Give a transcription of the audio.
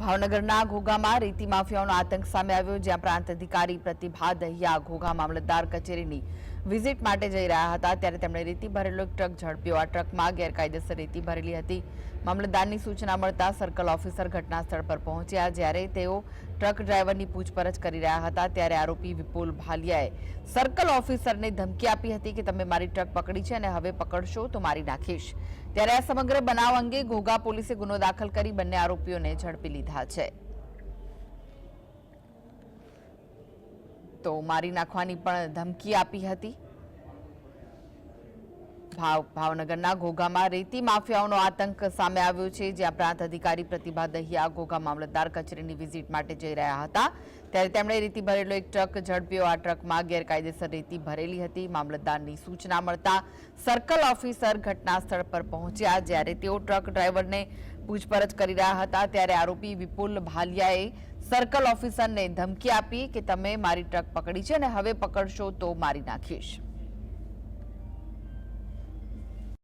ભાવનગરના ઘોઘામાં રેતી માફિયાઓનો આતંક સામે આવ્યો, જ્યાં પ્રાંત અધિકારી પ્રતિભા દહિયા ઘોઘા મામલતદાર કચેરીની વિઝિટ માટે જઈ રહ્યા હતા ત્યારે તેમણે રેતી ભરેલો એક ટ્રક ઝડપ્યો। આ ટ્રકમાં ગેરકાયદેસર રેતી ભરેલી હતી। મામલતદારની સૂચના મળતા સર્કલ ઓફિસર ઘટના સ્થળ પર પહોંચ્યા। જ્યારે તેઓ ટ્રક ડ્રાઈવરની પૂછપરછ કરી રહ્યા હતા ત્યારે આરોપી વિપુલ ભાલિયાએ સર્કલ ઓફિસરને ધમકી આપી હતી કે તમે મારી ટ્રક પકડી છે અને હવે પકડશો તો મારી નાખીશ। ત્યારે આ સમગ્ર બનાવ અંગે ઘોઘા પોલીસે ગુનો દાખલ કરી બંને આરોપીઓને ઝડપી લીધા છે। તો મારી નાખવાની પણ ધમકી આપી હતી। ભાવનગરના ઘોઘામાં રેતી માફિયાઓનો આતંક સામે આવ્યો છે, જ્યાં પ્રાંત અધિકારી પ્રતિભા દહિયા ઘોઘા મામલતદાર કચેરીની વિઝિટ માટે જઈ રહ્યા હતા ત્યારે તેમણે રેતી ભરેલો એક ટ્રક ઝડપ્યો। આ ટ્રકમાં ગેરકાયદેસર રેતી ભરેલી હતી। મામલતદારની સૂચના મળતા સર્કલ ઓફિસર ઘટના સ્થળ પર પહોંચ્યા। જ્યારે તેઓ ટ્રક ડ્રાઈવરને પૂછપરછ કરી રહ્યા હતા ત્યારે આરોપી વિપુલ ભાલિયાએ સર્કલ ઓફિસરને ધમકી આપી કે તમે મારી ટ્રક પકડી છે અને હવે પકડશો તો મારી નાખીશ।